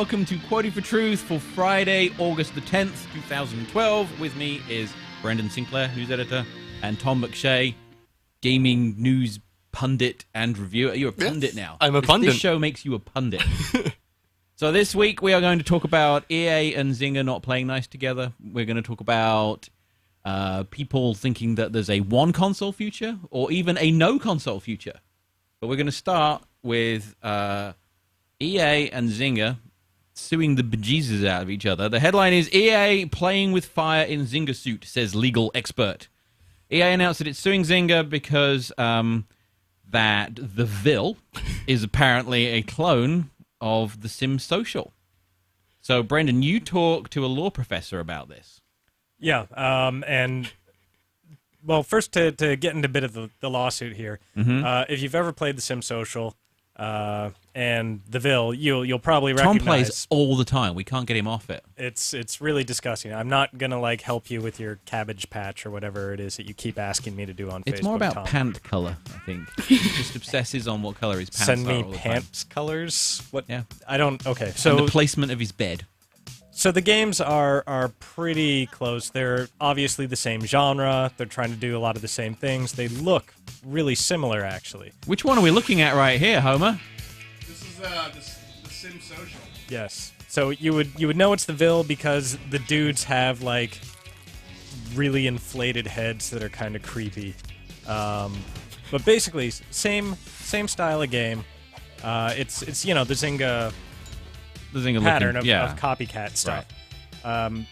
welcome to Quoting for Truth for Friday, August the 10th, 2012. With me is Brendan Sinclair, news editor, and Tom McShay, gaming news pundit and reviewer. You're a pundit now. I'm a pundit. This show makes you a pundit. So this week we are going to talk about EA and Zynga not playing nice together. We're going to talk about people thinking that there's a one console future or even a no console future. But we're going to start with EA and Zynga suing the bejesus out of each other. The headline is EA playing with fire in Zynga suit, says legal expert. EA announced that it's suing Zynga because that the Vil is apparently a clone of The Sims Social. So, Brendan, you talked to a law professor about this. Yeah, and, well, first to get into a bit of the lawsuit here, if you've ever played The Sims Social and the Vil, you'll probably recognize... Tom plays all the time. We can't get him off it. It's really disgusting. I'm not going to, help you with your cabbage patch or whatever it is that you keep asking me to do on Facebook, It's more about Tom. pant color, I think. He just obsesses on what color his pants Send are me all the pants colors? What? Yeah. I don't... Okay, time. so... And the placement of his bed. So the games are pretty close. They're obviously the same genre. They're trying to do a lot of the same things. They look really similar, actually. Which one are we looking at right here, Homer? This is the Sim Social. Yes. So you would know it's the Vil because the dudes have really inflated heads that are kind of creepy. But basically same style of game. It's the Zynga pattern of copycat stuff. Right.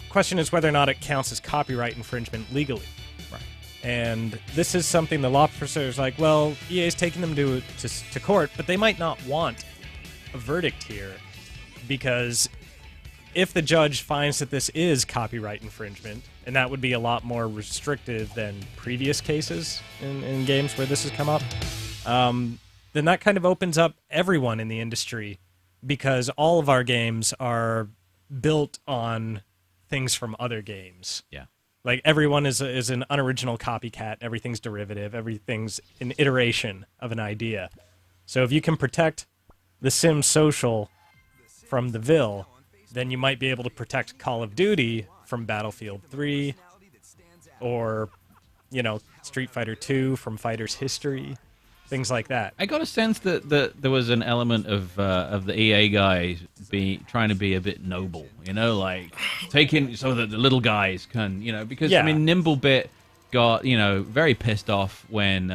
Question is whether or not it counts as copyright infringement legally. Right. And this is something the law professor is like, well, EA's taking them to court, but they might not want a verdict here because if the judge finds that this is copyright infringement, and that would be a lot more restrictive than previous cases in games where this has come up, then that kind of opens up everyone in the industry because all of our games are built on things from other games. Yeah. Like, everyone is an unoriginal copycat. Everything's derivative. Everything's an iteration of an idea. So if you can protect The Sims Social from the Vil, then you might be able to protect Call of Duty from Battlefield 3 or, Street Fighter 2 from Fighter's History, things like that. I got a sense that there was an element of the EA guys trying to be a bit noble, taking so that the little guys can, because Nimblebit got very pissed off when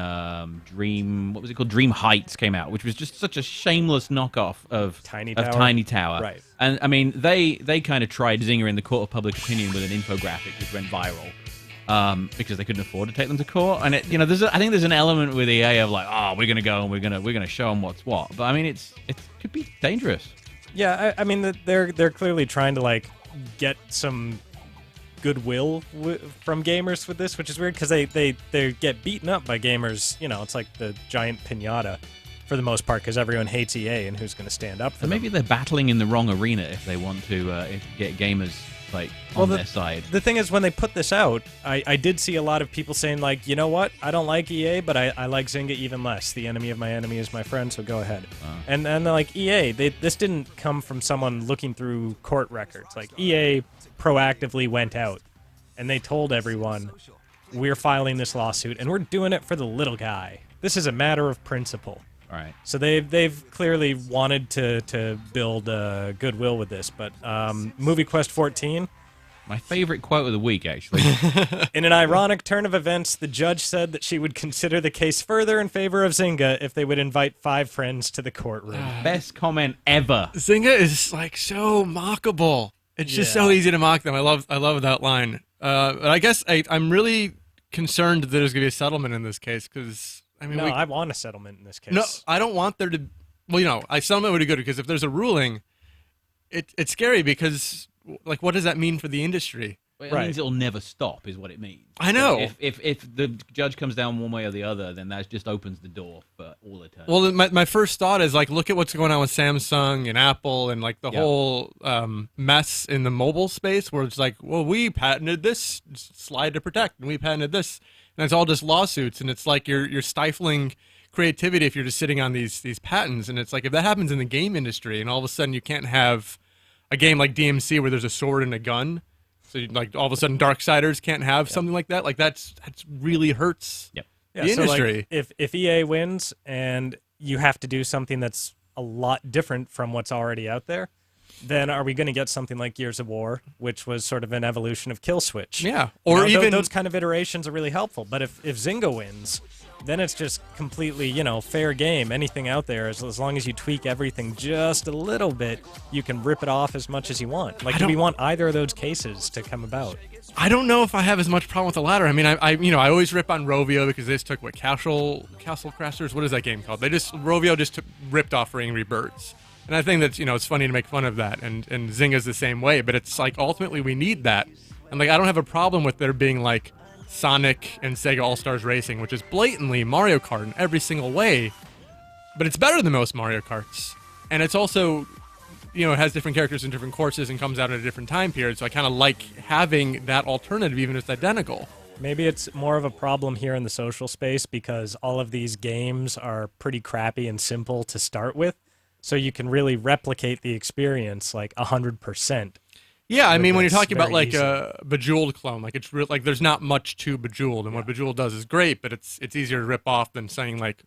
Dream Heights came out, which was just such a shameless knockoff of Tiny Tower. Right. And they kind of tried Zynga in the court of public opinion with an infographic which went viral. Because they couldn't afford to take them to court, and I think there's an element with EA of we're gonna go and we're gonna show them what's what. But I mean, it could be dangerous. Yeah, I mean they're clearly trying to get some goodwill from gamers with this, which is weird because they get beaten up by gamers. It's like the giant piñata for the most part because everyone hates EA and who's gonna stand up for them. Maybe they're battling in the wrong arena if they want to get gamers. On their side. The thing is, when they put this out, I did see a lot of people saying, you know what? I don't like EA, but I like Zynga even less. The enemy of my enemy is my friend, so go ahead. And they're like, EA, this didn't come from someone looking through court records. EA proactively went out, and they told everyone, we're filing this lawsuit, and we're doing it for the little guy. This is a matter of principle. All right. So they've clearly wanted to build goodwill with this, but Movie Quest 14. My favorite quote of the week, actually. In an ironic turn of events, the judge said that she would consider the case further in favor of Zynga if they would invite 5 friends to the courtroom. Best comment ever. Zynga is so mockable. It's just so easy to mock them. I love that line. But I guess I'm really concerned that there's going to be a settlement in this case because. I want a settlement in this case. No, I don't want there to... Well, a settlement would be good because if there's a ruling, it's scary because, what does that mean for the industry? It means it'll never stop, is what it means. I know. So if the judge comes down one way or the other, then that just opens the door for all eternity. Well, my first thought is, look at what's going on with Samsung and Apple and, the whole mess in the mobile space where it's we patented this slide to protect, and we patented this. And it's all just lawsuits, and it's you're stifling creativity if you're just sitting on these patents. And it's like if that happens in the game industry, and all of a sudden you can't have a game like DMC where there's a sword and a gun. So like all of a sudden Darksiders can't have something like that. Like that's really hurts Yep. Yeah, the so industry. like if EA wins and you have to do something that's a lot different from what's already out there, then are we going to get something like Gears of War, which was sort of an evolution of Kill Switch? Yeah, You or know, even those kind of iterations are really helpful. But if Zynga wins, then it's just completely, fair game. Anything out there, as long as you tweak everything just a little bit, you can rip it off as much as you want. Like, do we want either of those cases to come about? I don't know if I have as much problem with the latter. I mean, I always rip on Rovio because they just took Castle Crashers. What is that game called? Rovio just ripped off for Angry Birds. And I think that, it's funny to make fun of that, and Zynga's the same way, but it's like, ultimately, we need that. And, like, I don't have a problem with there being, like, Sonic and Sega All-Stars Racing, which is blatantly Mario Kart in every single way, but it's better than most Mario Karts. And it's also, it has different characters in different courses and comes out at a different time period, so I kind of like having that alternative, even if it's identical. Maybe it's more of a problem here in the social space because all of these games are pretty crappy and simple to start with. So you can really replicate the experience like 100%. Yeah, I mean, when you're That's talking about very like easy. a Bejeweled clone, like it's like there's not much to Bejeweled, and what Bejeweled does is great, but it's easier to rip off than saying like,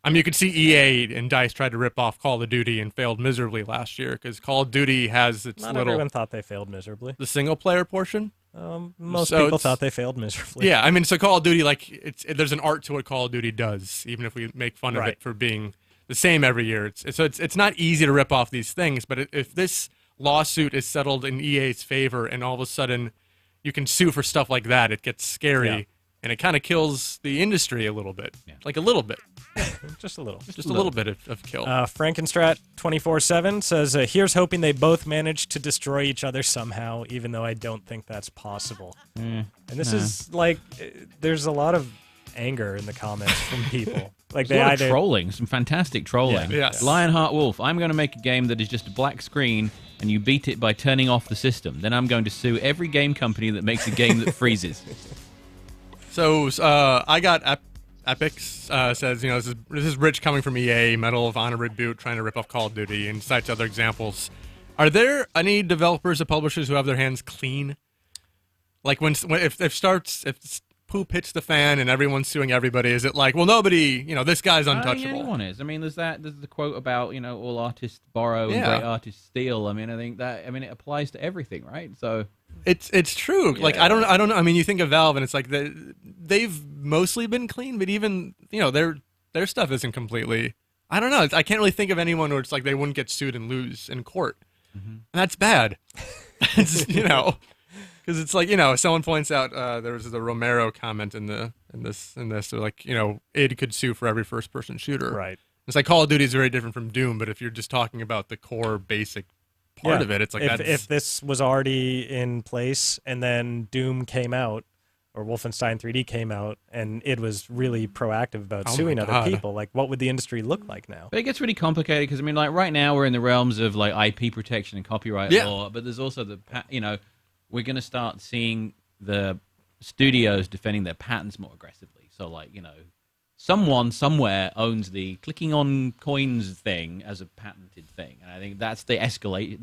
I mean, you could see EA and DICE tried to rip off Call of Duty and failed miserably last year because Call of Duty has its Not little everyone thought they failed miserably. the single player portion. Most So people it's- thought they failed miserably. Yeah, I mean, so Call of Duty, like there's an art to what Call of Duty does, even if we make fun of Right. it for being the same every year. It's not easy to rip off these things, but if this lawsuit is settled in EA's favor and all of a sudden you can sue for stuff like that, it gets scary Yeah. and it kind of kills the industry a little bit. Yeah. Like a little bit. Just a little. Just a little bit of kill. Frankenstrat 24/7 says, "Here's hoping they both manage to destroy each other somehow, even though I don't think that's possible." And this is like, there's a lot of anger in the comments from people. Like There's they a lot either of trolling, some fantastic trolling. Yeah. Yes. Lionheart Wolf, I'm going to make a game that is just a black screen and you beat it by turning off the system. Then I'm going to sue every game company that makes a game that freezes. So I got Epix says, this is rich coming from EA, Medal of Honor reboot, trying to rip off Call of Duty, and cites other examples. Are there any developers or publishers who have their hands clean? Like if poop hits the fan and everyone's suing everybody, is it like, well, nobody, this guy's untouchable? Anyone is. I mean, there's the quote about, all artists borrow and Yeah. great artists steal. I mean, I think it applies to everything, right? So It's true. Like Yeah. I don't know. I mean, you think of Valve and it's like they've mostly been clean, but even their stuff isn't completely. I don't know. I can't really think of anyone where it's like they wouldn't get sued and lose in court, and that's bad. It's, because it's like someone points out there was the Romero comment in this. They're like id could sue for every first person shooter. right. It's like Call of Duty is very different from Doom, but if you're just talking about the core basic part Yeah. of it, it's like if this was already in place and then Doom came out or Wolfenstein 3D came out and it was really proactive about Oh my suing God. other people, like what would the industry look like now? But it gets really complicated because, I mean, like right now we're in the realms of like IP protection and copyright Yeah. law, but there's also we're going to start seeing the studios defending their patents more aggressively. So like, someone somewhere owns the clicking on coins thing as a patented thing. And I think that's the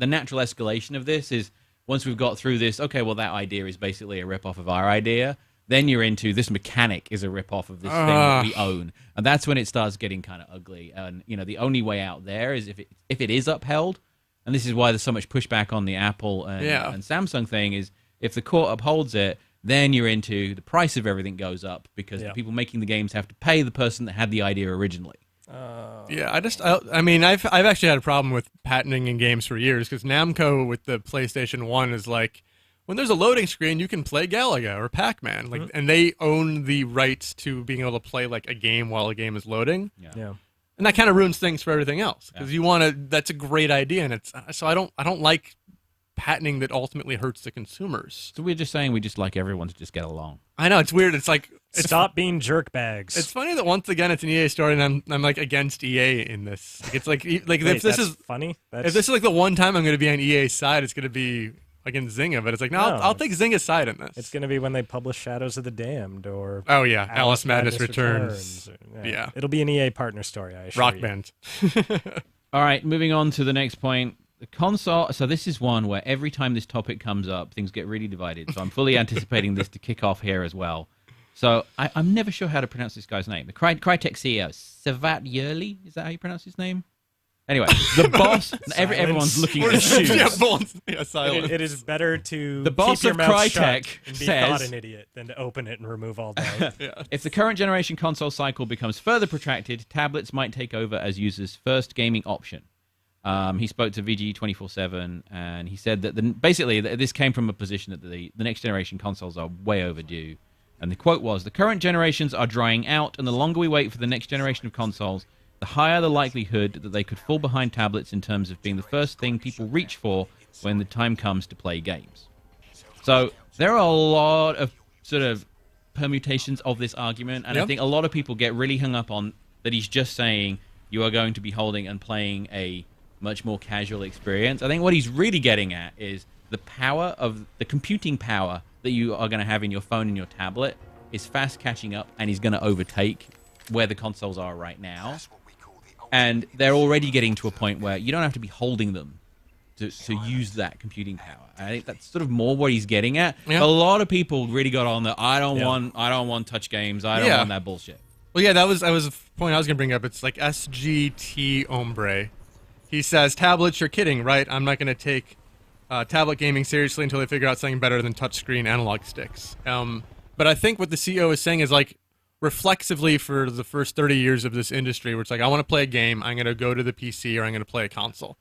natural escalation of this is once we've got through this, okay, well, that idea is basically a rip-off of our idea. Then you're into this mechanic is a rip-off of this thing that we own. And that's when it starts getting kind of ugly. And, the only way out there is if it is upheld, and this is why there's so much pushback on the Apple and Samsung thing, is if the court upholds it, then you're into the price of everything goes up because the people making the games have to pay the person that had the idea originally. Yeah, I mean, I've actually had a problem with patenting in games for years because Namco with the PlayStation 1 is like, when there's a loading screen, you can play Galaga or Pac-Man, like, and they own the rights to being able to play like a game while a game is loading, Yeah. and that kind of ruins things for everything else because you want to. That's a great idea, and it's so I don't like patenting that ultimately hurts the consumers. So we're just saying we just like everyone to just get along. I know it's weird. It's like Stop being jerk bags. It's funny that once again it's an EA story, and I'm like against EA in this. It's like Wait, if this that's is funny. if this is like the one time I'm going to be on EA's side, it's going to be against Zynga, but it's like, no, No, I'll take Zynga's side in this. It's going to be when they publish Shadows of the Damned or Oh yeah, Alice Madness Returns. Yeah. It'll be an EA partner story, I assure Rock you. Band. All right, moving on to the next point. The console. So this is one where every time this topic comes up, things get really divided. So I'm fully anticipating this to kick off here as well. So I'm never sure how to pronounce this guy's name. The Crytek CEO, Savat Yerli, is that how you pronounce his name? Anyway, the boss. Everyone's looking at his shoes. Silence. It is better to The boss keep your of mouth Crytek shut and be says- thought an idiot than to open it and remove all doubt. If the current generation console cycle becomes further protracted, tablets might take over as users' first gaming option. He spoke to VG 24/7, and he said that basically this came from a position that the next generation consoles are way overdue. And the quote was, "The current generations are drying out, and the longer we wait for the next generation of consoles, the higher the likelihood that they could fall behind tablets in terms of being the first thing people reach for when the time comes to play games." So there are a lot of sort of permutations of this argument, and I think a lot of people get really hung up on that he's just saying you are going to be holding and playing a much more casual experience. I think what he's really getting at is the power of the computing power that you are going to have in your phone and your tablet is fast catching up, and he's going to overtake where the consoles are right now. And they're already getting to a point where you don't have to be holding them to use that computing power. I think that's sort of more what he's getting at. Yeah. A lot of people really got on the I don't want touch games. I don't want that bullshit. Well, yeah, that was a point I was going to bring up. It's like SGT Ombre. He says, tablets, you're kidding, right? I'm not going to take tablet gaming seriously until they figure out something better than touchscreen analog sticks. But I think what the CEO is saying is like, reflexively for the first 30 years of this industry, where it's like, I want to play a game, I'm going to go to the PC or I'm going to play a console.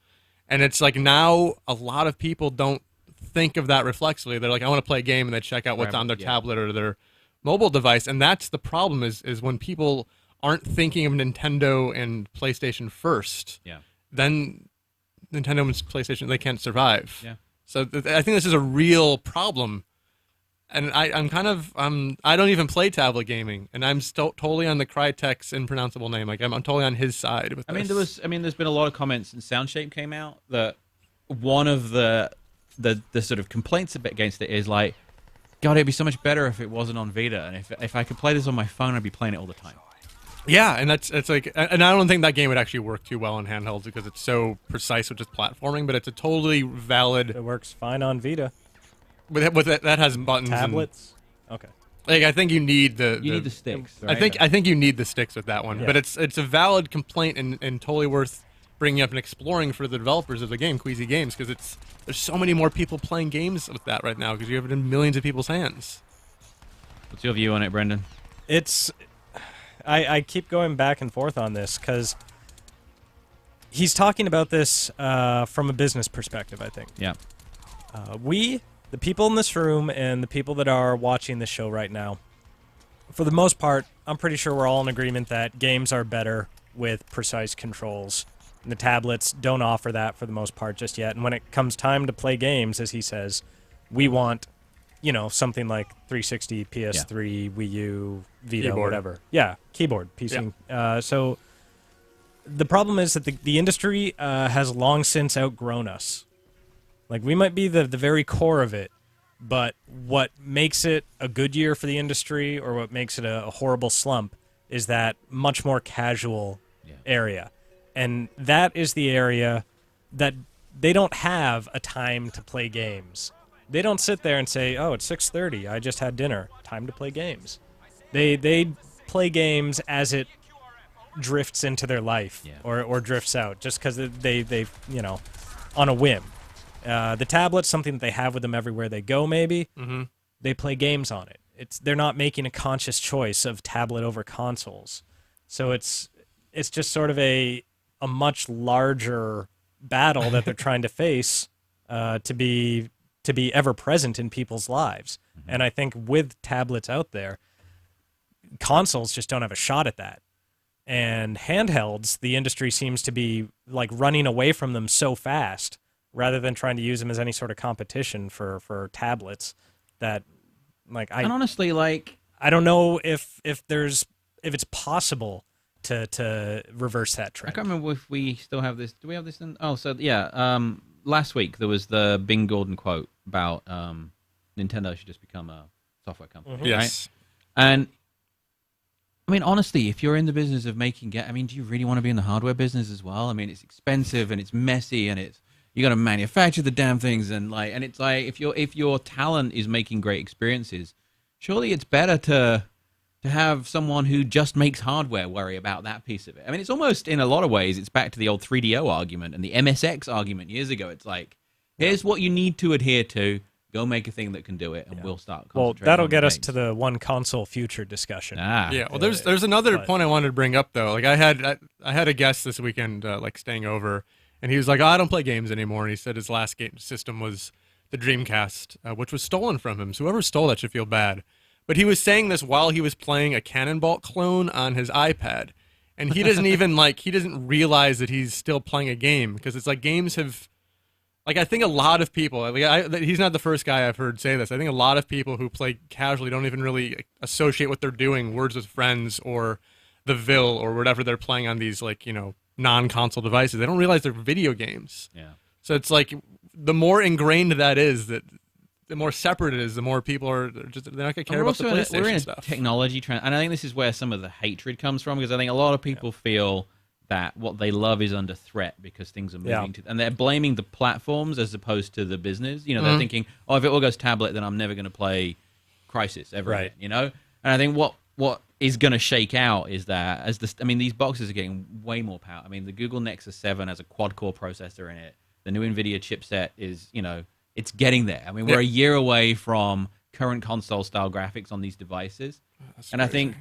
And it's like now a lot of people don't think of that reflexively. They're like, I want to play a game, and they check out what's on their tablet or their mobile device. And that's the problem is when people aren't thinking of Nintendo and PlayStation first. Yeah. Then Nintendo and PlayStation, they can't survive. Yeah. So I think this is a real problem. And I'm kind of I don't even play tablet gaming, and I'm still totally on the Crytek's impronounceable name. Like I'm totally on his side with this. There's been a lot of comments, and Soundshape came out that one of the sort of complaints against it is like, God, it'd be so much better if it wasn't on Vita, and if I could play this on my phone, I'd be playing it all the time. Yeah, and it's like, and I don't think that game would actually work too well on handhelds because it's so precise with just platforming. But it's a totally valid. It works fine on Vita. With that has buttons. Tablets. Okay. Like I think you need the sticks. Right? I think you need the sticks with that one. Yeah. But it's a valid complaint and totally worth bringing up and exploring for the developers of the game, Queasy Games, because there's so many more people playing games with that right now because you have it in millions of people's hands. What's your view on it, Brendan? I keep going back and forth on this because he's talking about this from a business perspective, I think. Yeah. The people in this room and the people that are watching this show right now, for the most part, I'm pretty sure we're all in agreement that games are better with precise controls. And the tablets don't offer that for the most part just yet. And when it comes time to play games, as he says, we want, something like 360, PS3, Wii U, Vita, Keyboard. whatever. Yeah, keyboard, PC. Yeah. So the problem is that the industry has long since outgrown us. Like, we might be the very core of it, but what makes it a good year for the industry or what makes it a horrible slump is that much more casual area. And that is the area that they don't have a time to play games. They don't sit there and say, oh, it's 6:30, I just had dinner, time to play games. They play games as it drifts into their life or drifts out just because they on a whim. The tablet's something that they have with them everywhere they go, maybe. Mm-hmm. They play games on it. They're not making a conscious choice of tablet over consoles. So it's just sort of a much larger battle that they're trying to face to be ever present in people's lives. Mm-hmm. And I think with tablets out there, consoles just don't have a shot at that. And handhelds, the industry seems to be like running away from them so fast, rather than trying to use them as any sort of competition for tablets, that and honestly, I don't know if it's possible to reverse that trend. I can't remember if we still have this. Do we have this? Last week there was the Bing Gordon quote about Nintendo should just become a software company, Yes. right? And I mean, honestly, if you're in the business of making I mean, do you really want to be in the hardware business as well? I mean, it's expensive and it's messy and you got to manufacture the damn things and it's like if your talent is making great experiences, surely it's better to have someone who just makes hardware worry about that piece of it. I mean, it's almost, in a lot of ways, it's back to the old 3DO argument and the MSX argument years ago. It's like, here's what you need to adhere to. Go make a thing that can do it, and we'll start. Well, that'll get us to the one console future discussion. Yeah. Well, there's another point I wanted to bring up though. Like I had a guest this weekend, like staying over, and he was like, "Oh, I don't play games anymore." And he said his last game system was the Dreamcast, which was stolen from him. So whoever stole that should feel bad. But he was saying this while he was playing a Cannonball clone on his iPad, and he doesn't even he doesn't realize that he's still playing a game, because it's like games have. Like, I think a lot of people, he's not the first guy I've heard say this. I think a lot of people who play casually don't even really associate what they're doing, Words with Friends or the Ville or whatever they're playing on these, non-console devices. They don't realize they're video games. Yeah. So it's like, the more ingrained that is, that the more separate it is, the more people they're not going to care about the PlayStation we're in a stuff. technology trend, and I think this is where some of the hatred comes from, because I think a lot of people feel that what they love is under threat because things are moving and they're blaming the platforms as opposed to the business. They're thinking, oh, if it all goes tablet, then I'm never going to play Crysis ever again, And I think what is going to shake out is that these boxes are getting way more power. I mean, the Google Nexus 7 has a quad-core processor in it. The new NVIDIA chipset is, it's getting there. I mean, we're a year away from current console-style graphics on these devices. That's and crazy. I think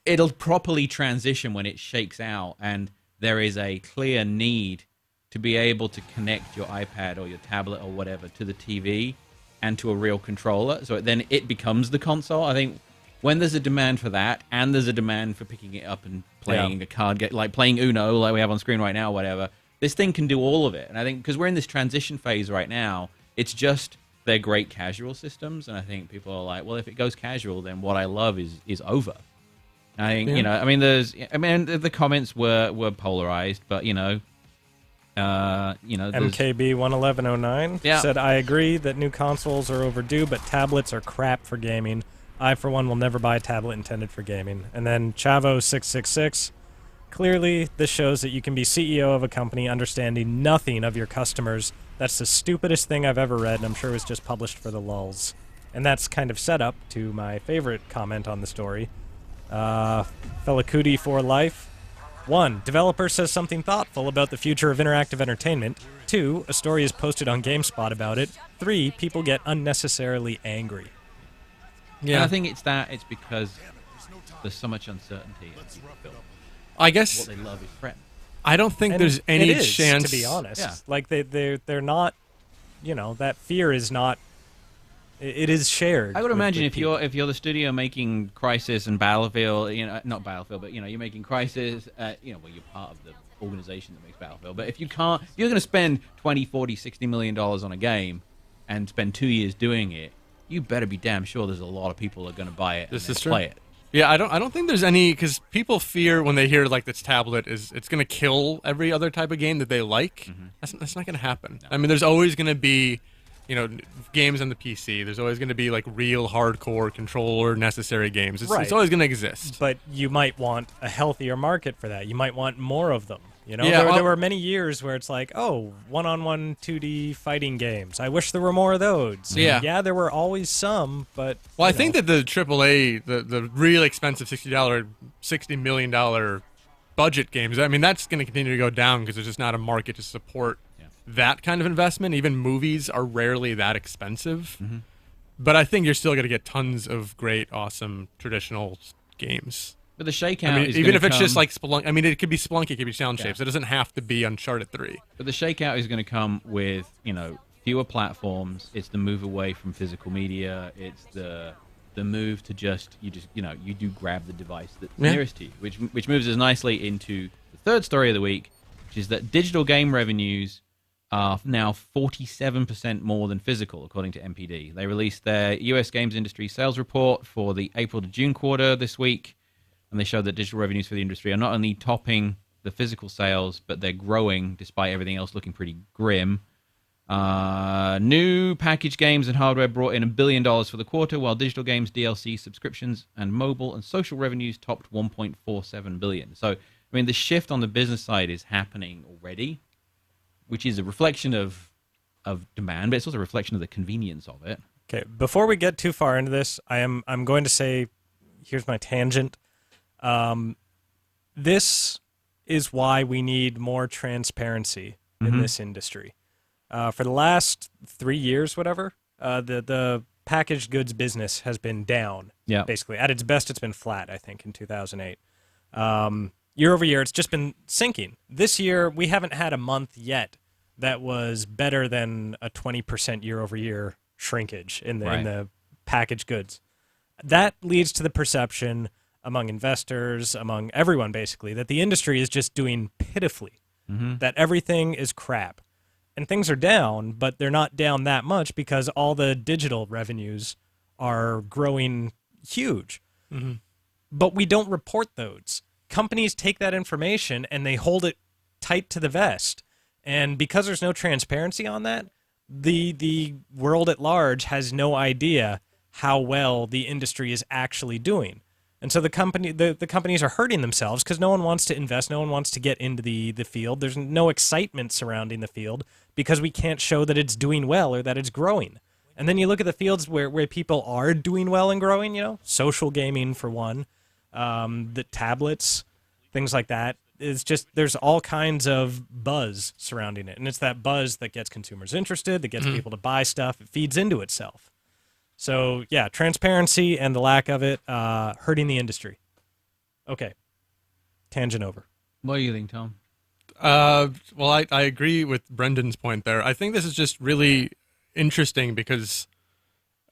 it'll properly transition when it shakes out and there is a clear need to be able to connect your iPad or your tablet or whatever to the TV and to a real controller. So then it becomes the console. I think when there's a demand for that and there's a demand for picking it up and playing a card game, like playing Uno like we have on screen right now or whatever, this thing can do all of it. And I think because we're in this transition phase right now, it's just they're great casual systems. And I think people are like, well, if it goes casual, then what I love is over. I think, the comments were polarized, but, MKB 11109 said, I agree that new consoles are overdue, but tablets are crap for gaming. I, for one, will never buy a tablet intended for gaming. And then Chavo666, clearly this shows that you can be CEO of a company understanding nothing of your customers. That's the stupidest thing I've ever read, and I'm sure it was just published for the lulz. And that's kind of set up to my favorite comment on the story. Felakudi for life. 1. Developer says something thoughtful about the future of interactive entertainment. 2. A story is posted on GameSpot about it. 3. People get unnecessarily angry. Yeah, and I think it's because there's so much uncertainty. I guess what they love is threat. I don't think there's any chance, to be honest. Like they're not. That fear is not. It is shared. I would imagine if you're the studio making Crysis and Battlefield, not Battlefield, but you're making Crysis, you're part of the organization that makes Battlefield. But if you're going to spend 20, 40, 60 million dollars on a game and spend 2 years doing it, you better be damn sure there's a lot of people that are going to buy it and play it. Yeah, I don't think there's any, because people fear when they hear like this tablet it's going to kill every other type of game that they like. Mm-hmm. That's not going to happen. No. I mean, there's always going to be games on the PC. There's always going to be like real hardcore controller necessary games. It's always going to exist. But you might want a healthier market for that. You might want more of them. There were many years where it's like, oh, one-on-one 2D fighting games. I wish there were more of those. Yeah, there were always some, but I think that the AAA, the really expensive $60 million budget games, I mean, that's going to continue to go down because there's just not a market to support that kind of investment. Even movies are rarely that expensive. Mm-hmm. But I think you're still going to get tons of great, awesome, traditional games. But the shakeout even if it's just like Spelunky. I mean, it could be Spelunky, it could be Sound Shapes. It doesn't have to be Uncharted 3. But the shakeout is going to come with, fewer platforms. It's the move away from physical media. It's the move to you do grab the device that's nearest to you, which moves us nicely into the third story of the week, which is that digital game revenues are now 47% more than physical, according to MPD. They released their U.S. games industry sales report for the April to June quarter this week, and they showed that digital revenues for the industry are not only topping the physical sales, but they're growing despite everything else looking pretty grim. New packaged games and hardware brought in $1 billion for the quarter, while digital games, DLC, subscriptions, and mobile and social revenues topped $1.47 billion. So, I mean, the shift on the business side is happening already, which is a reflection of demand, but it's also a reflection of the convenience of it. Okay, before we get too far into this, I'm going to say, here's my tangent. This is why we need more transparency in this industry. For the last 3 years, whatever, the packaged goods business has been down. Yeah. Basically, at its best, it's been flat. I think in 2008. Year over year, it's just been sinking. This year, we haven't had a month yet that was better than a 20% year over year shrinkage in the packaged goods. That leads to the perception among investors, among everyone basically, that the industry is just doing pitifully, that everything is crap. And things are down, but they're not down that much because all the digital revenues are growing huge. But we don't report those. Companies take that information and they hold it tight to the vest. And because there's no transparency on that, the world at large has no idea how well the industry is actually doing. And so the companies are hurting themselves because no one wants to invest, no one wants to get into the field. There's no excitement surrounding the field because we can't show that it's doing well or that it's growing. And then you look at the fields where people are doing well and growing, you know, social gaming for one, the tablets, things like that. It's just there's all kinds of buzz surrounding it. And it's that buzz that gets consumers interested, that gets people to buy stuff. It feeds into itself. So, yeah, transparency and the lack of it hurting the industry. Okay. Tangent over. What do you think, Tom? Well, I agree with Brendan's point there. I think this is just really interesting because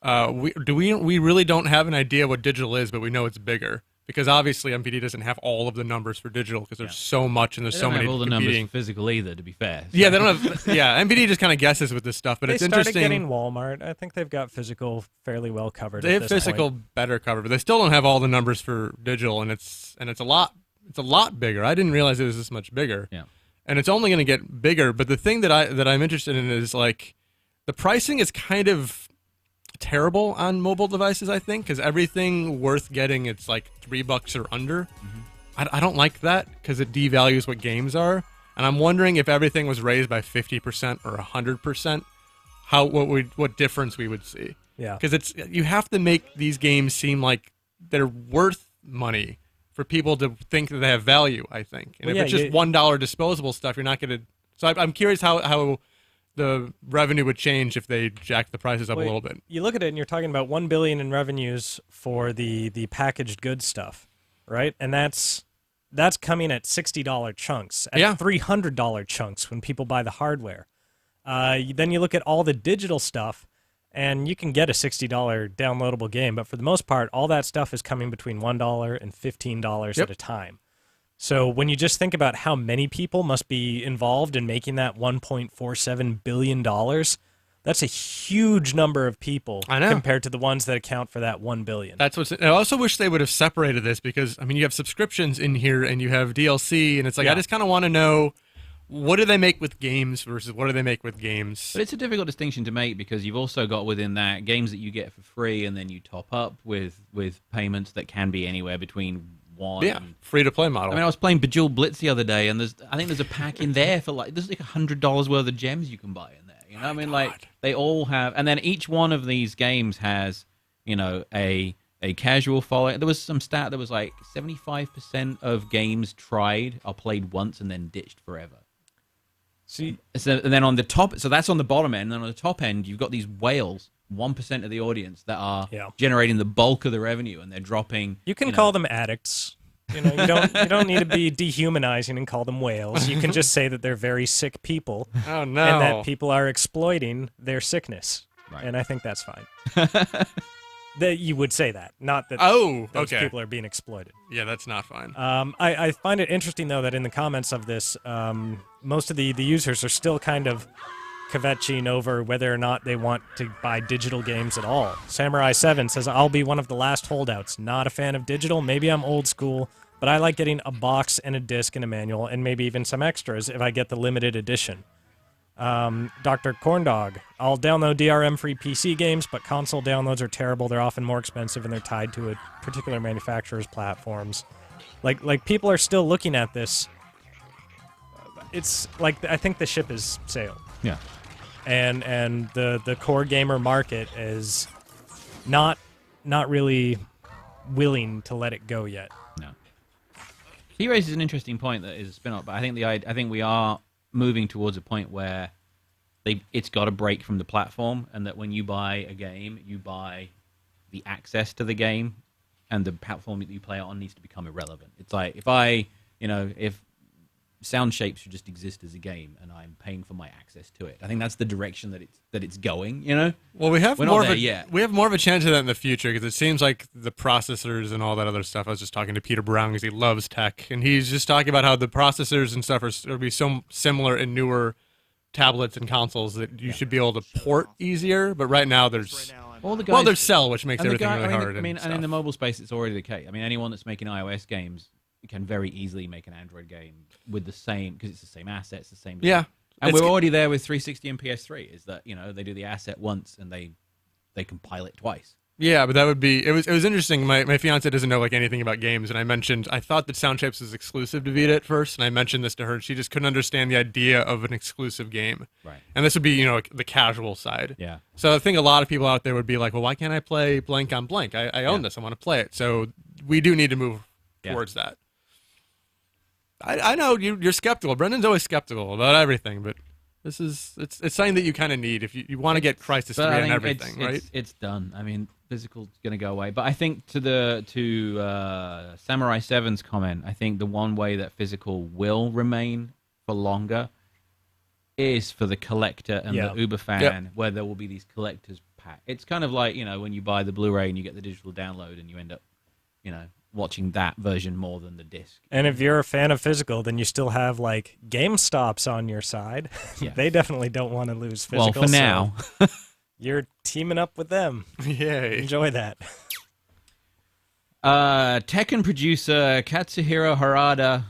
we really don't have an idea what digital is, but we know it's bigger. Because obviously MPD doesn't have all of the numbers for digital because there's so much and there's so many all the competing. numbers for physical either, to be fair. So. Yeah, they don't have. Yeah, MPD just kind of guesses with this stuff, but it's interesting. They started getting Walmart. I think they've got physical fairly well covered. They have physical better covered, but they still don't have all the numbers for digital, and it's a lot bigger. I didn't realize it was this much bigger. Yeah, and it's only going to get bigger. But the thing that I'm interested in is like the pricing is kind of terrible on mobile devices, I think, because everything worth getting, it's like $3 or under. I don't like that because it devalues what games are, and I'm wondering if everything was raised by 50% or 100%, what difference we would see. Yeah, because you have to make these games seem like they're worth money for people to think that they have value, I think. And if it's just $1 disposable stuff, you're not going to. So I'm curious how the revenue would change if they jacked the prices up a little bit. You look at it and you're talking about $1 billion in revenues for the packaged goods stuff, right? And that's coming at $60 chunks, at $300 chunks when people buy the hardware. Then you look at all the digital stuff, and you can get a $60 downloadable game, but for the most part, all that stuff is coming between $1 and $15 at a time. So when you just think about how many people must be involved in making that $1.47 billion, that's a huge number of people compared to the ones that account for that $1 billion. I also wish they would have separated this because, I mean, you have subscriptions in here and you have DLC, and it's like I just kind of want to know what do they make with games versus what do they make with games. But it's a difficult distinction to make because you've also got within that games that you get for free and then you top up with payments that can be anywhere between free-to-play model. I mean, I was playing Bejeweled Blitz the other day, and I think there's a pack in there for there's like $100 worth of gems you can buy in there. You know, I mean, like they all have, and then each one of these games has, you know, a casual following. There was some stat that was like 75% of games tried are played once and then ditched forever. See, and then on the top, so that's on the bottom end. And then on the top end, you've got these whales. 1% of the audience that are generating the bulk of the revenue, and they're dropping. You can call them addicts. You know, you don't need to be dehumanizing and call them whales. You can just say that they're very sick people. Oh no! And that people are exploiting their sickness. Right. And I think that's fine. That you would say that, not that those people are being exploited. Yeah, that's not fine. I find it interesting though that in the comments of this, most of the users are still kind of kvetching over whether or not they want to buy digital games at all. Samurai7 says, I'll be one of the last holdouts. Not a fan of digital. Maybe I'm old school, but I like getting a box and a disc and a manual and maybe even some extras if I get the limited edition. Dr. Corndog, I'll download DRM-free PC games, but console downloads are terrible. They're often more expensive, and they're tied to a particular manufacturer's platforms. Like people are still looking at this. It's like I think the ship has sailed. Yeah. And the core gamer market is not really willing to let it go yet. No. He raises an interesting point that is a spin-off, but I think we are moving towards a point where it's got to break from the platform, and that when you buy a game, you buy the access to the game, and the platform that you play it on needs to become irrelevant. It's like if Sound Shapes should just exist as a game, and I'm paying for my access to it. I think that's the direction that it's going. Well, we have We're more not of there yet. we have more of a chance of that in the future, because it seems like the processors and all that other stuff. I was just talking to Peter Brown because he loves tech, and he's just talking about how the processors and stuff are going to be so similar in newer tablets and consoles that you should be able to port easier. But right now there's there's Cell, which makes everything really hard. And in the mobile space, it's already the case. I mean, anyone that's making iOS games can very easily make an Android game with the same, because it's the same assets, the same. Yeah. And we're already there with 360 and PS3. Is that they do the asset once and they compile it twice. Yeah, but that would be it was interesting. My fiance doesn't know anything about games, and I thought that Sound Shapes was exclusive to Vita at first, and I mentioned this to her, and she just couldn't understand the idea of an exclusive game. Right. And this would be the casual side. Yeah. So I think a lot of people out there would be like, well, why can't I play blank on blank? I own this. I want to play it. So we do need to move towards that. I know you're skeptical. Brendan's always skeptical about everything, but it's something that you kind of need if you want to get Crisis 3 and everything, right? It's done. I mean, physical's going to go away. But I think to Samurai 7's comment, I think the one way that physical will remain for longer is for the collector and the Uber fan, where there will be these collectors pack. It's kind of like, when you buy the Blu-ray and you get the digital download and you end up, watching that version more than the disc. And if you're a fan of physical, then you still have GameStops on your side. Yeah. They definitely don't want to lose physical. Well, for now. You're teaming up with them. Yay. Enjoy that. Tekken producer Katsuhiro Harada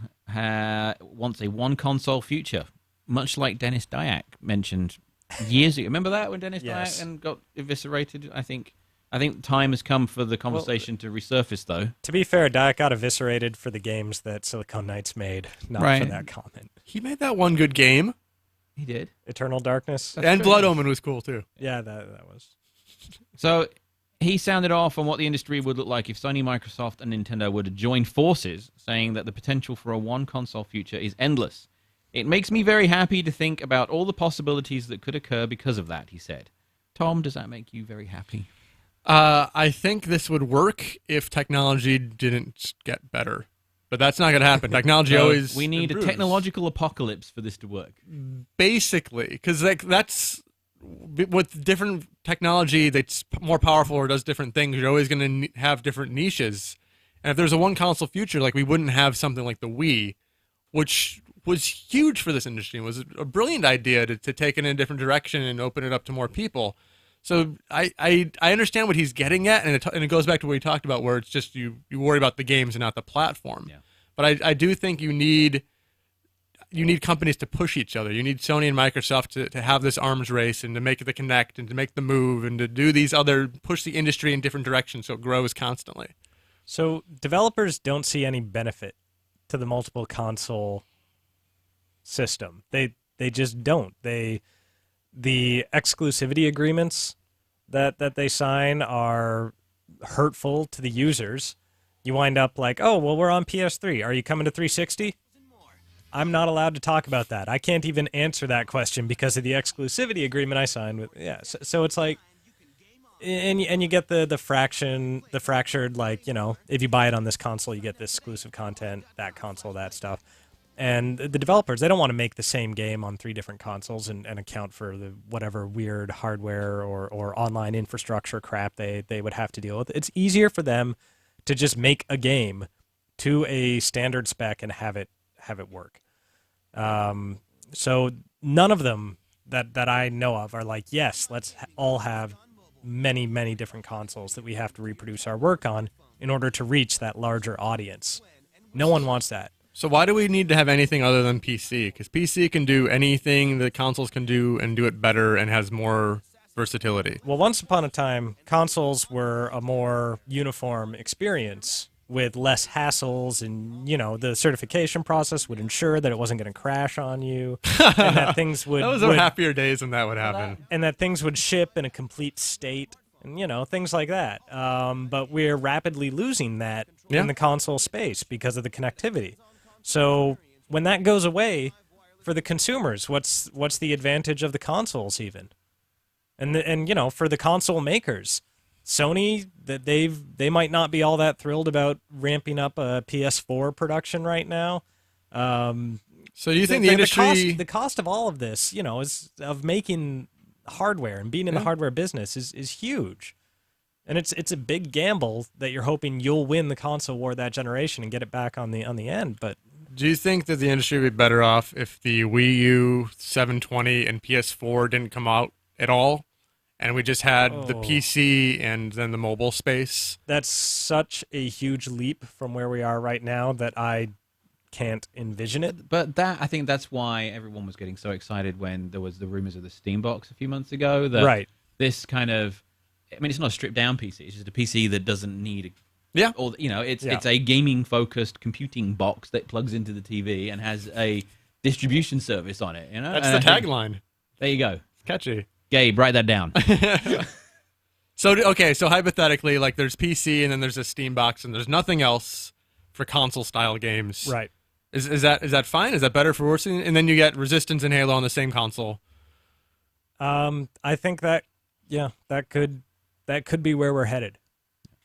wants a one-console future, much like Dennis Dyack mentioned years ago. Remember that when Dennis Dyack got eviscerated? I think time has come for the conversation to resurface, though. To be fair, Dyack got eviscerated for the games that Silicon Knights made, not for that comment. He made that one good game. He did. Eternal Darkness. And Blood Omen was cool, too. Yeah, that was. So he sounded off on what the industry would look like if Sony, Microsoft, and Nintendo were to join forces, saying that the potential for a one-console future is endless. It makes me very happy to think about all the possibilities that could occur because of that, he said. Tom, does that make you very happy? I think this would work if technology didn't get better. But that's not going to happen. Technology always We need improves. a technological apocalypse for this to work. Basically, because that's with different technology that's more powerful or does different things, you're always going to have different niches. And if there's a one-console future, we wouldn't have something like the Wii, which was huge for this industry. It was a brilliant idea to take it in a different direction and open it up to more people. So I understand what he's getting at, and it goes back to what we talked about, where it's just you worry about the games and not the platform. Yeah. But I do think you need companies to push each other. You need Sony and Microsoft to have this arms race and to make the connect and to make the move and to do these push the industry in different directions so it grows constantly. So developers don't see any benefit to the multiple console system. They just don't. The exclusivity agreements that they sign are hurtful to the users. You wind up like, oh, well, we're on PS3. Are you coming to 360? I'm not allowed to talk about that. I can't even answer that question because of the exclusivity agreement I signed with. Yeah, so it's like, and you get the fractured, if you buy it on this console, you get this exclusive content, that console, that stuff. And the developers, they don't want to make the same game on 3 different consoles and account for the whatever weird hardware or online infrastructure crap they would have to deal with. It's easier for them to just make a game to a standard spec and have it work. So none of them that I know of are like, yes, let's all have many, many different consoles that we have to reproduce our work on in order to reach that larger audience. No one wants that. So why do we need to have anything other than PC? Because PC can do anything that consoles can do and do it better and has more versatility. Well, once upon a time, consoles were a more uniform experience with less hassles, and the certification process would ensure that it wasn't going to crash on you, and that things would That was happier days when that would happen. and that things would ship in a complete state, and things like that. But we're rapidly losing that in the console space because of the connectivity. So when that goes away, for the consumers, what's the advantage of the consoles even? And for the console makers, Sony, that they might not be all that thrilled about ramping up a PS4 production right now. So do you think the industry, the cost of all of this, is of making hardware and being in the hardware business is huge. And it's a big gamble that you're hoping you'll win the console war that generation and get it back on the end. But do you think that the industry would be better off if the Wii U, 720, and PS4 didn't come out at all, and we just had the PC and then the mobile space? That's such a huge leap from where we are right now that I can't envision it. But I think that's why everyone was getting so excited when there was the rumors of the Steam Box a few months ago. That this kind of, it's not a stripped down PC. It's just a PC that doesn't need it's a gaming focused computing box that plugs into the TV and has a distribution service on it. That's the tagline. There you go. Catchy. Gabe, write that down. So hypothetically, like there's PC and then there's a Steam box and there's nothing else for console style games. Right. Is that fine? Is that better for worse? And then you get Resistance and Halo on the same console. I think that could be where we're headed.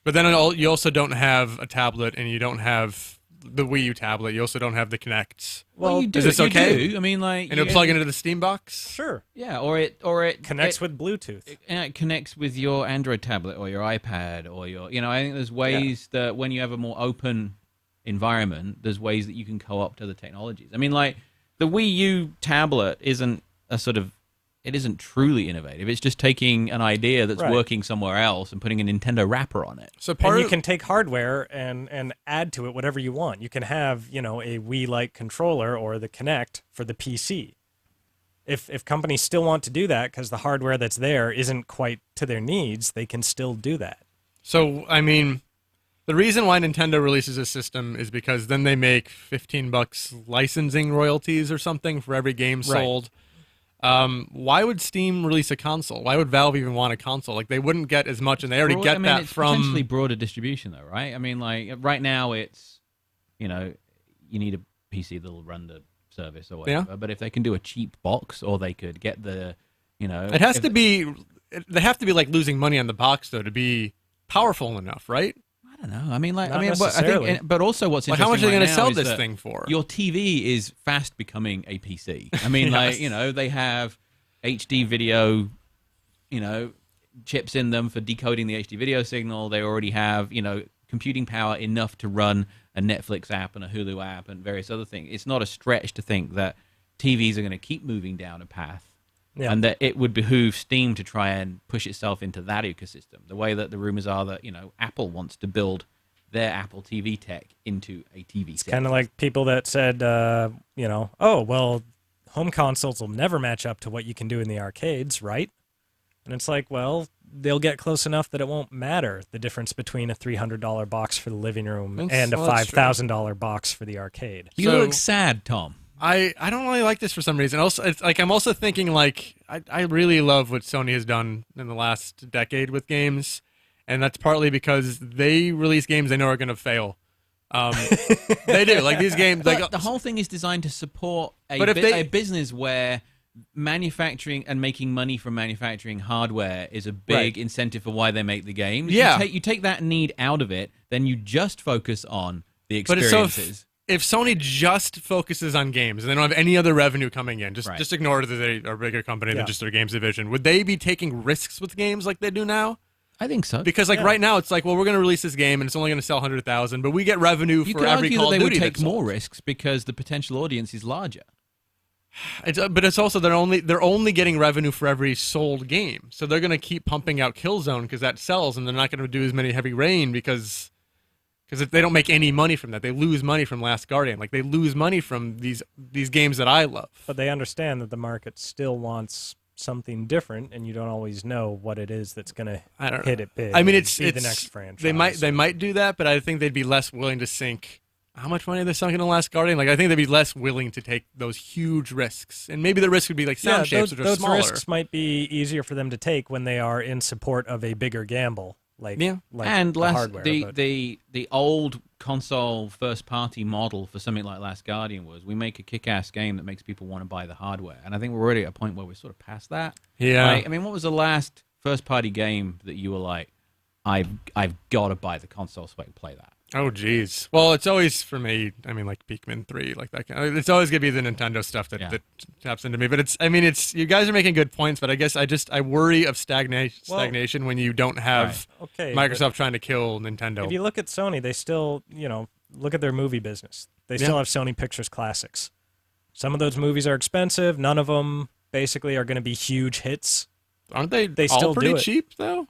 But then you also don't have a tablet, and you don't have the Wii U tablet. You also don't have the Kinect. Well, you do. Is this okay? You do. And it'll plug into the Steam box? Sure. Yeah, or it connects with Bluetooth. It connects with your Android tablet or your iPad or your. I think there's ways that when you have a more open environment, there's ways that you can co-opt other technologies. The Wii U tablet isn't it isn't truly innovative. It's just taking an idea that's working somewhere else and putting a Nintendo wrapper on it. So you can take hardware and add to it whatever you want. You can have, a Wii-like controller or the Kinect for the PC. If companies still want to do that because the hardware that's there isn't quite to their needs, they can still do that. So, the reason why Nintendo releases a system is because then they make $15 licensing royalties or something for every game sold. Why would Steam release a console? Why would Valve even want a console? Like, they wouldn't get as much, and they already get that it's from... potentially broader distribution, though, right? Right now it's, you need a PC that'll run the service or whatever. Yeah. But if they can do a cheap box, or they could get the, It has to be... They have to be, like, losing money on the box, though, to be powerful enough, right? I don't know. But also what's interesting, how much are they going to sell this thing for? Your TV is fast becoming a PC. Yes. They have HD video, chips in them for decoding the HD video signal. They already have, computing power enough to run a Netflix app and a Hulu app and various other things. It's not a stretch to think that TVs are going to keep moving down a path. Yeah. And that it would behoove Steam to try and push itself into that ecosystem. The way that the rumors are that, Apple wants to build their Apple TV tech into a TV set. It's kind of like people that said, home consoles will never match up to what you can do in the arcades, right? And it's like, well, they'll get close enough that it won't matter the difference between a $300 box for the living room and a $5,000 box for the arcade. You look sad, Tom. I don't really like this for some reason. Also, it's like I'm also thinking I really love what Sony has done in the last decade with games, and that's partly because they release games they know are going to fail. They do, like these games. But the whole thing is designed to support a business where manufacturing and making money from manufacturing hardware is a big incentive for why they make the games. Yeah, you take that need out of it, then you just focus on the experiences. If Sony just focuses on games and they don't have any other revenue coming in, just ignore that they are a bigger company than just their games division, would they be taking risks with games like they do now? I think so. Because right now it's like, well, we're going to release this game and it's only going to sell 100,000, but we get revenue for every Call of Duty. They would take more risks because the potential audience is larger. But it's also they're only getting revenue for every sold game, so they're going to keep pumping out Killzone because that sells, and they're not going to do as many Heavy Rain because because they don't make any money from that. They lose money from Last Guardian. Like they lose money from these games that I love. But they understand that the market still wants something different, and you don't always know what it is that's going to hit it big. I mean, and it's be the next franchise. They might do that, but I think they'd be less willing to sink. How much money they sunk in The Last Guardian? Like I think they'd be less willing to take those huge risks, and maybe the risk would be like sound shapes, which are those smaller. risks might be easier for them to take when they are in support of a bigger gamble, like and the hardware. The old console first party model for something like Last Guardian was we make a kick-ass game that makes people want to buy the hardware, and I think we're already at a point where we're sort of past that. Yeah, I mean, what was the last first party game that you were like, I've got to buy the console so I can play that? Oh, geez. Well, it's always, for me, I mean, like Pikmin 3, like that kind of, it's always going to be the Nintendo stuff that taps into me. But you guys are making good points, but I guess I worry of stagnation when you don't have Microsoft trying to kill Nintendo. If you look at Sony, they still, look at their movie business. They still have Sony Pictures Classics. Some of those movies are expensive. None of them basically are going to be huge hits. Aren't they all still pretty cheap, though?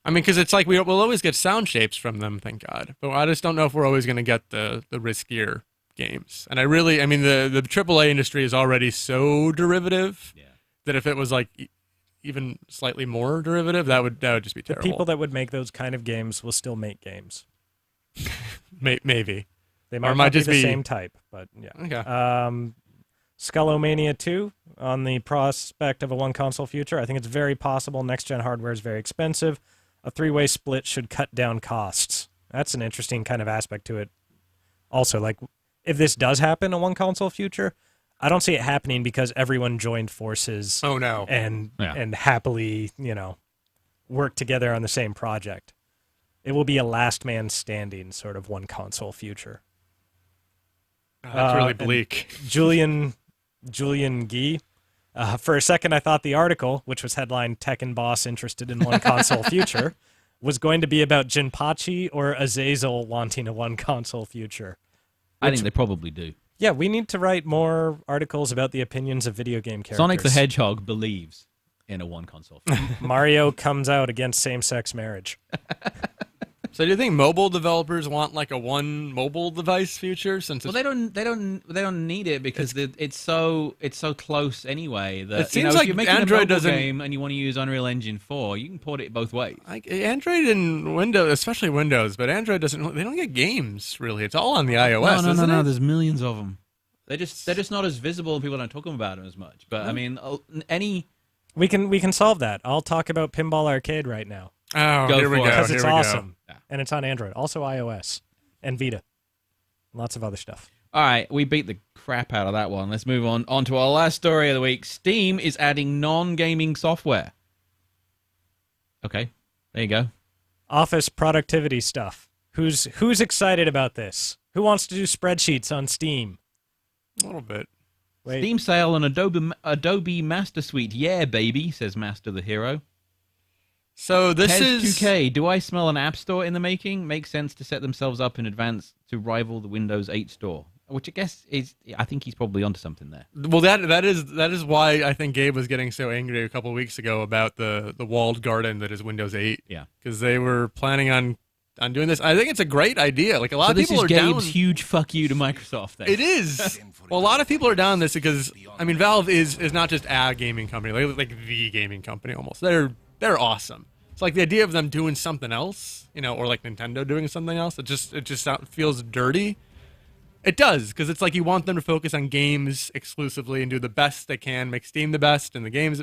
I mean, because it's like we'll always get sound shapes from them, thank God. But I just don't know if we're always going to get the riskier games. And the AAA industry is already so derivative that if it was like even slightly more derivative, that would just be terrible. The people that would make those kind of games will still make games. Maybe. They might not be the same type, but yeah. Okay. Skullomania 2 on the prospect of a one-console future. I think it's very possible. Next-gen hardware is very expensive. A three-way split should cut down costs. That's an interesting kind of aspect to it. Also, like, if this does happen, a one-console future, I don't see it happening because everyone joined forces. Oh, no. And happily, work together on the same project. It will be a last man standing sort of one-console future. That's really bleak. Julian Guy. For a second, I thought the article, which was headlined "Tekken Boss Interested in One Console Future," was going to be about Jinpachi or Azazel wanting a one-console future. I think they probably do. Yeah, we need to write more articles about the opinions of video game characters. Sonic the Hedgehog believes in a one-console future. Mario comes out against same-sex marriage. So do you think mobile developers want like a one mobile device future? They don't need it because it's so close anyway. That, it seems like if you're making Android a mobile game and you want to use Unreal Engine 4, you can port it both ways. Like Android and Windows, especially Windows, but Android doesn't. They don't get games really. It's all on the iOS. No. There's millions of them. They're just not as visible, and people don't talk about them as much. But I mean, we can solve that. I'll talk about Pinball Arcade right now. Oh, here we go. Because it's awesome. And it's on Android. Also iOS. And Vita. Lots of other stuff. All right, we beat the crap out of that one. Let's move on to our last story of the week. Steam is adding non-gaming software. Okay, there you go. Office productivity stuff. Who's excited about this? Who wants to do spreadsheets on Steam? A little bit. Wait. Steam sale on Adobe Master Suite. Yeah, baby, says Master the Hero. So this Pez is 2K. Do I smell an app store in the making? Makes sense to set themselves up in advance to rival the Windows 8 store, which I guess is. I think he's probably onto something there. Well, that is why I think Gabe was getting so angry a couple of weeks ago about the walled garden that is Windows 8. Yeah, because they were planning on doing this. I think it's a great idea. Like a lot of people are down. down. This is Gabe's huge fuck you to Microsoft. Then. It is. Well, a lot of people are down this because I mean, Valve is not just a gaming company, like the gaming company almost. They're awesome. It's like the idea of them doing something else, or like Nintendo doing something else. It just feels dirty. It does, because it's like you want them to focus on games exclusively and do the best they can, make Steam the best, and the games.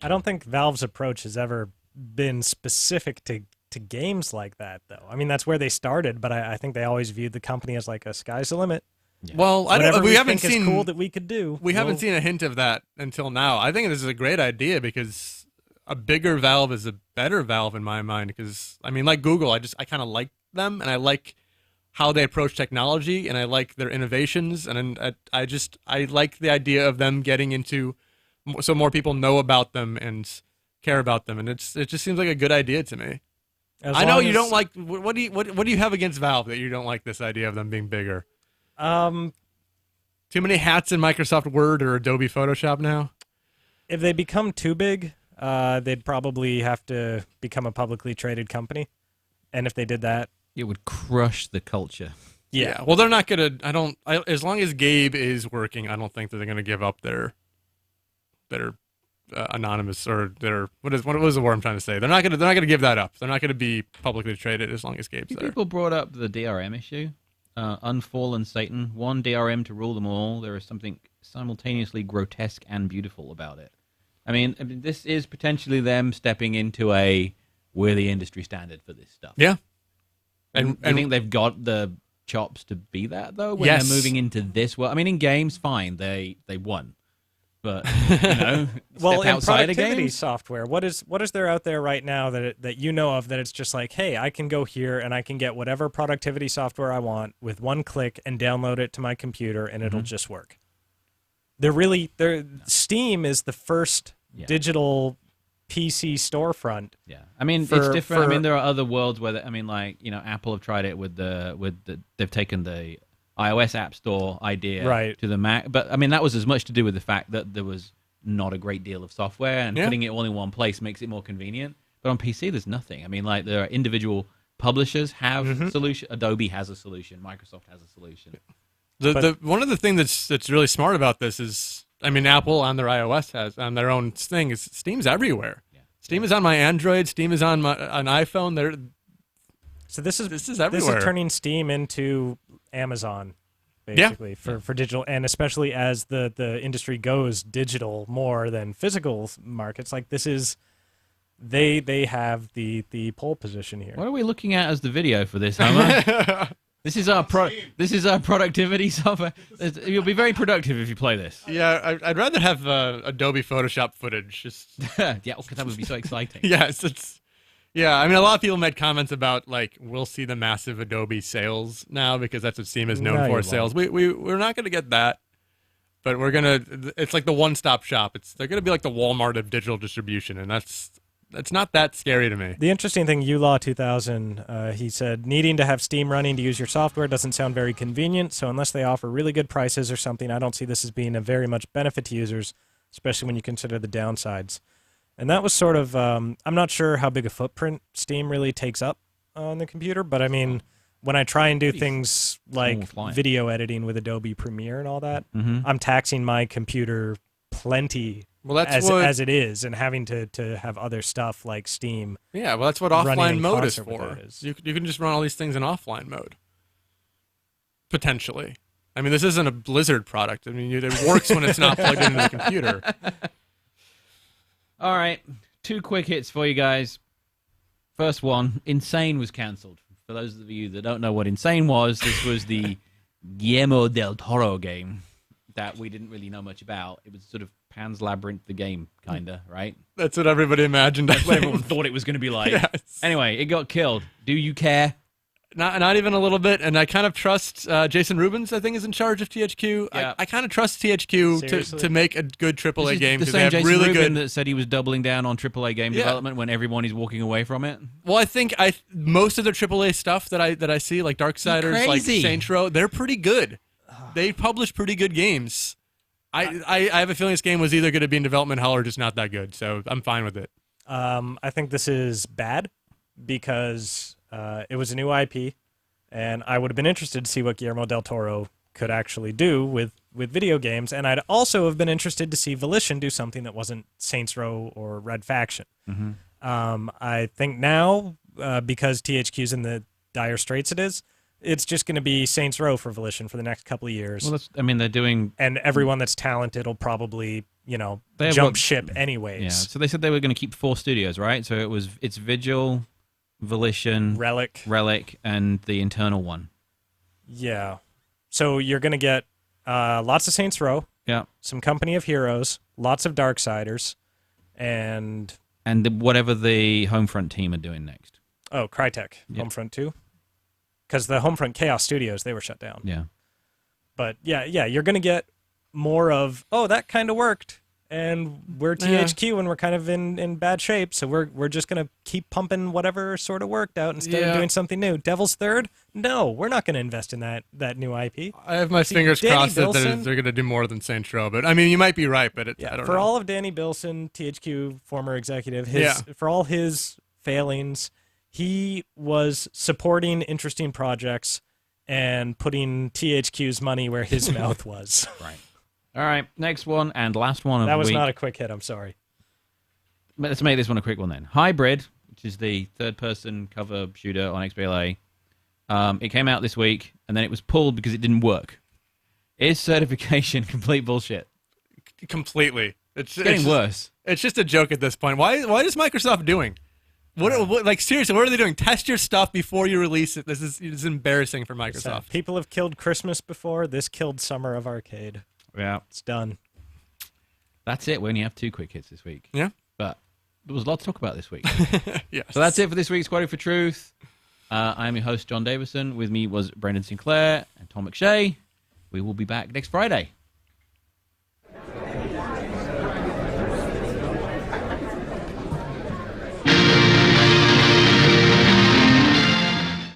I don't think Valve's approach has ever been specific to games like that, though. I mean, that's where they started, but I think they always viewed the company as like a sky's the limit. Yeah. Well, we haven't seen cool that we could do. We haven't seen a hint of that until now. I think this is a great idea because a bigger Valve is a better Valve in my mind. Because I mean, like Google, I kind of like them, and I like how they approach technology, and I like their innovations, and I like the idea of them getting into so more people know about them and care about them, and it just seems like a good idea to me. I know you don't like. What do you have against Valve that you don't like this idea of them being bigger? Too many hats in Microsoft Word or Adobe Photoshop now? If they become too big, they'd probably have to become a publicly traded company. And if they did that, It would crush the culture. Yeah. Well, they're not gonna. As long as Gabe is working, I don't think that they're gonna give up their anonymous or their what was the word I'm trying to say. They're not gonna give that up. They're not gonna be publicly traded as long as Gabe's there. People brought up the DRM issue. Unfallen Satan, one DRM to rule them all. There is something simultaneously grotesque and beautiful about it. I mean, this is potentially them stepping into we're the industry standard for this stuff. Yeah. And I think they've got the chops to be that, though, when Yes. they're moving into this world. I mean, in games, fine, they won. But, Well, step in outside of productivity games. software, what is there out there right now that you know of that it's just like, hey, I can go here and I can get whatever productivity software I want with one click and download it to my computer and it'll just work. Steam is the first digital PC storefront. Yeah, I mean, it's different. I mean, there are other worlds where, Apple have tried it with they've taken the iOS App Store idea to the Mac. But, I mean, that was as much to do with the fact that there was not a great deal of software, and putting it all in one place makes it more convenient. But on PC, there's nothing. I mean, there are individual publishers have a solution. Adobe has a solution. Microsoft has a solution. One of the things that's really smart about this is, I mean, Apple on their iOS has on their own thing is Steam's everywhere. Yeah. Steam is on my Android. Steam is on an iPhone. So this is everywhere. This is turning Steam into Amazon, basically for digital, and especially as the industry goes digital more than physical markets. Like this is, they have the pole position here. What are we looking at as the video for this, Homer? This is our productivity software. You'll be very productive if you play this. Yeah, I'd rather have Adobe Photoshop footage. Just yeah, because that would be so exciting. Yes, yeah. I mean, a lot of people made comments about we'll see the massive Adobe sales now because that's what Steam is known for. Sales. We're not going to get that, but we're gonna. It's like the one-stop shop. They're going to be like the Walmart of digital distribution, and that's not that scary to me. The interesting thing, ULaw 2000, he said, needing to have Steam running to use your software doesn't sound very convenient, so unless they offer really good prices or something, I don't see this as being a very much benefit to users, especially when you consider the downsides. And that was sort of, I'm not sure how big a footprint Steam really takes up on the computer, but I mean, when I try and do things like video editing with Adobe Premiere and all that, I'm taxing my computer plenty. Well, that's as it is, and having to have other stuff like Steam. Yeah, well, that's what offline mode is for. You can just run all these things in offline mode. Potentially. I mean, this isn't a Blizzard product. I mean, it works when it's not plugged into the computer. All right, 2 quick hits for you guys. First one, Insane was cancelled. For those of you that don't know what Insane was, this was the Guillermo del Toro game that we didn't really know much about. It was sort of Pan's Labyrinth, the game, kinda, right? That's what everybody imagined. That's what everyone thought it was going to be like. Yes. Anyway, it got killed. Do you care? Not even a little bit. And I kind of trust Jason Rubens, I think, is in charge of THQ. Yeah. I kind of trust THQ to make a good AAA game. The They same have Jason really Rubin good. that said he was doubling down on AAA game development when everyone is walking away from it. Well, I think most of their AAA stuff that I see, like Darksiders, like Saints Row, they're pretty good. They publish pretty good games. I have a feeling this game was either going to be in development hell or just not that good, so I'm fine with it. I think this is bad because it was a new IP, and I would have been interested to see what Guillermo del Toro could actually do with video games, and I'd also have been interested to see Volition do something that wasn't Saints Row or Red Faction. I think now, because THQ's in the dire straits it's just going to be Saints Row for Volition for the next couple of years. Well, they're doing... And everyone that's talented will probably, jump ship anyways. Yeah, so they said they were going to keep 4 studios, right? So it's Vigil, Volition, Relic, and the internal one. Yeah. So you're going to get lots of Saints Row, some Company of Heroes, lots of Darksiders, and whatever the Homefront team are doing next. Oh, Crytek, Homefront 2? Because the Homefront Chaos Studios, they were shut down. Yeah. But yeah, you're going to get more of, that kind of worked, and we're THQ and we're kind of in bad shape, so we're just going to keep pumping whatever sort of worked out instead of doing something new. Devil's Third? No, we're not going to invest in that new IP. I have my fingers crossed that they're going to do more than Saints Row, but I mean, you might be right, but I don't know. For all of Danny Bilson, THQ former executive, for all his failings, He was supporting interesting projects and putting THQ's money where his mouth was. Right. All right, next one and last one of That the was week. not a quick hit, I'm sorry. Let's make this one a quick one then. Hybrid, which is the third-person cover shooter on XBLA, it came out this week, and then it was pulled because it didn't work. Is certification complete bullshit? Completely. It's getting worse. It's just a joke at this point. Why is Microsoft doing? What like seriously, what are they doing? Test your stuff before you release it. This is embarrassing for Microsoft. People have killed Christmas before. This killed Summer of Arcade. Yeah. It's done. That's it. We only have 2 quick hits this week. Yeah. But there was a lot to talk about this week. Yes. So that's it for this week's Quoting for Truth. I am your host, John Davison. With me was Brendan Sinclair and Tom McShay. We will be back next Friday.